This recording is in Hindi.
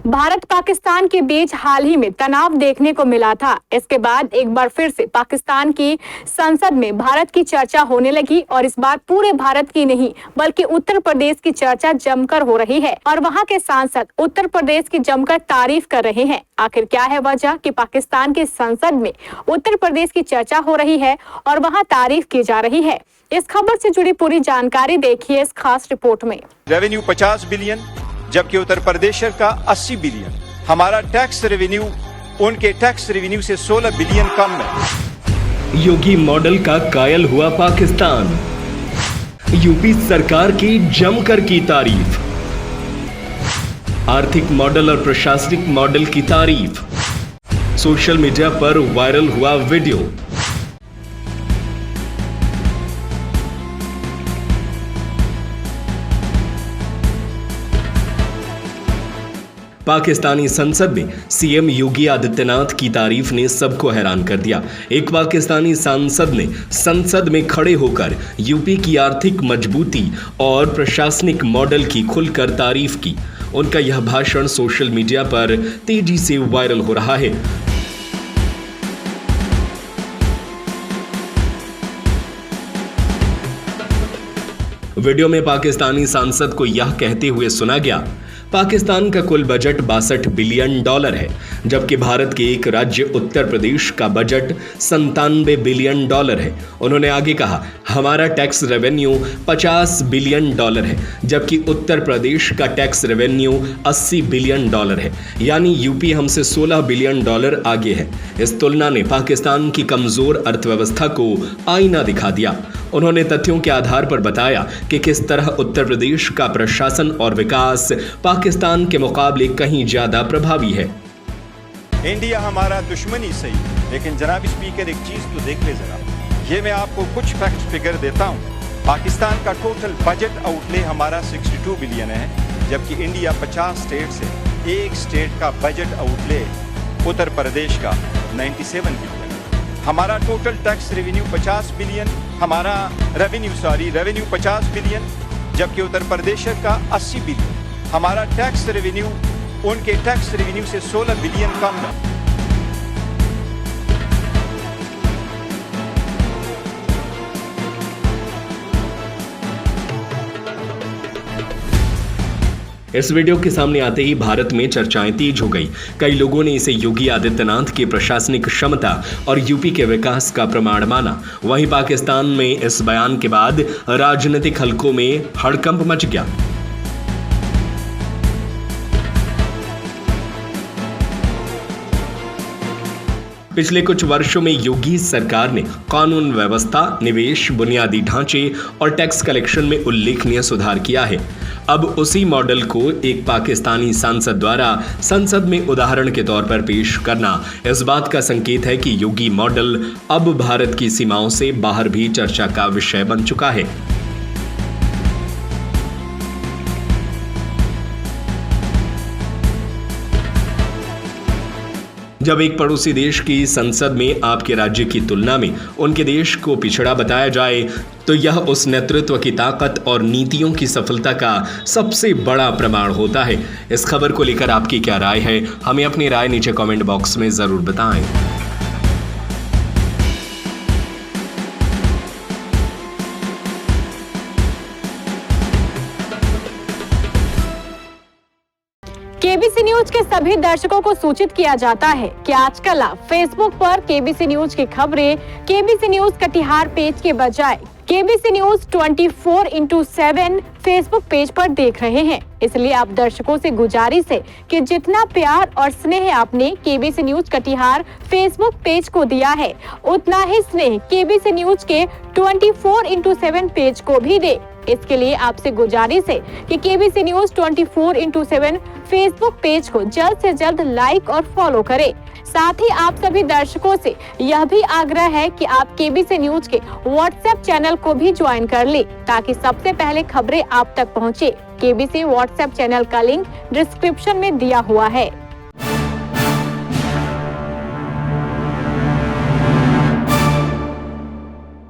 भारत पाकिस्तान के बीच हाल ही में तनाव देखने को मिला था। इसके बाद एक बार फिर से पाकिस्तान की संसद में भारत की चर्चा होने लगी और इस बार पूरे भारत की नहीं बल्कि उत्तर प्रदेश की चर्चा जमकर हो रही है और वहां के सांसद उत्तर प्रदेश की जमकर तारीफ कर रहे हैं। आखिर क्या है वजह कि पाकिस्तान की संसद में उत्तर प्रदेश की चर्चा हो रही है और वहां तारीफ की जा रही है? इस खबर से जुड़ी पूरी जानकारी देखिए इस खास रिपोर्ट में। रेवेन्यू 50 बिलियन जबकि उत्तर प्रदेश का 80 बिलियन। हमारा टैक्स रेवेन्यू उनके टैक्स रेवेन्यू से 16 बिलियन कम है। योगी मॉडल का कायल हुआ पाकिस्तान, यूपी सरकार की जमकर की तारीफ। आर्थिक मॉडल और प्रशासनिक मॉडल की तारीफ। सोशल मीडिया पर वायरल हुआ वीडियो। पाकिस्तानी संसद में सीएम योगी आदित्यनाथ की तारीफ ने सबको हैरान कर दिया। एक पाकिस्तानी सांसद ने संसद में खड़े होकर यूपी की आर्थिक मजबूती और प्रशासनिक मॉडल की खुलकर तारीफ की। उनका यह भाषण सोशल मीडिया पर तेजी से वायरल हो रहा है। वीडियो में पाकिस्तानी सांसद को यह कहते हुए सुना गया, पाकिस्तान का कुल बजट 62 बिलियन डॉलर है, जबकि भारत के एक राज्य उत्तर प्रदेश का बजट 97 बिलियन डॉलर है। उन्होंने आगे कहा, हमारा टैक्स रेवेन्यू 50 बिलियन डॉलर है, जबकि उत्तर प्रदेश का टैक्स रेवेन्यू 80 बिलियन डॉलर है, यानी यूपी हमसे 16 बिलियन डॉलर आगे है। इस तुलना ने पाकिस्तान की कमजोर अर्थव्यवस्था को आईना दिखा दिया। उन्होंने तथ्यों के आधार पर बताया कि किस तरह उत्तर प्रदेश का प्रशासन और विकास पाकिस्तान के मुकाबले कहीं ज्यादा प्रभावी है। इंडिया हमारा दुश्मन ही सही, लेकिन जनाब स्पीकर एक चीज तो देख ले जरा। ये मैं आपको कुछ फैक्ट फिगर देता हूँ। पाकिस्तान का टोटल बजट आउटले हमारा 62 बिलियन है, जबकि इंडिया 50 स्टेट से एक स्टेट का बजट आउटले उत्तर प्रदेश का 97 बिलियन। हमारा टोटल टैक्स रेवेन्यू 50 बिलियन, हमारा रेवेन्यू 50 बिलियन, जबकि उत्तर प्रदेश का 80 बिलियन। हमारा टैक्स रेवेन्यू उनके टैक्स रेवेन्यू से 16 बिलियन कम है। इस वीडियो के सामने आते ही भारत में चर्चाएं तेज हो गई। कई लोगों ने इसे योगी आदित्यनाथ की प्रशासनिक क्षमता और यूपी के विकास का प्रमाण माना। वहीं पाकिस्तान में इस बयान के बाद राजनीतिक हलकों में हड़कंप मच गया। पिछले कुछ वर्षों में योगी सरकार ने कानून व्यवस्था, निवेश, बुनियादी ढांचे और टैक्स कलेक्शन में उल्लेखनीय सुधार किया है। अब उसी मॉडल को एक पाकिस्तानी सांसद द्वारा संसद में उदाहरण के तौर पर पेश करना इस बात का संकेत है कि योगी मॉडल अब भारत की सीमाओं से बाहर भी चर्चा का विषय बन चुका है। जब एक पड़ोसी देश की संसद में आपके राज्य की तुलना में उनके देश को पिछड़ा बताया जाए, तो यह उस नेतृत्व की ताकत और नीतियों की सफलता का सबसे बड़ा प्रमाण होता है। इस खबर को लेकर आपकी क्या राय है? हमें अपनी राय नीचे कमेंट बॉक्स में जरूर बताएं। केबीसी न्यूज के सभी दर्शकों को सूचित किया जाता है कि आजकल आप फेसबुक पर केबीसी न्यूज की खबरें केबीसी न्यूज कटिहार पेज के बजाय केबीसी न्यूज 24/7 फेसबुक पेज पर देख रहे हैं। इसलिए आप दर्शकों से गुजारिश है कि जितना प्यार और स्नेह आपने KBC news Katihar Facebook page को दिया है, उतना ही स्नेह केबीसी न्यूज के 24/7 पेज को भी दे। इसके लिए आपसे गुजारिश है कि केबीसी न्यूज 24/7 फेसबुक पेज को जल्द से जल्द लाइक और फॉलो करें। साथ ही आप सभी दर्शकों से यह भी आग्रह है कि आप केबीसी न्यूज के व्हाट्सएप चैनल को भी ज्वाइन कर लें, ताकि सबसे पहले खबरें आप तक पहुंचे। केबीसी व्हाट्सएप चैनल का लिंक डिस्क्रिप्शन में दिया हुआ है।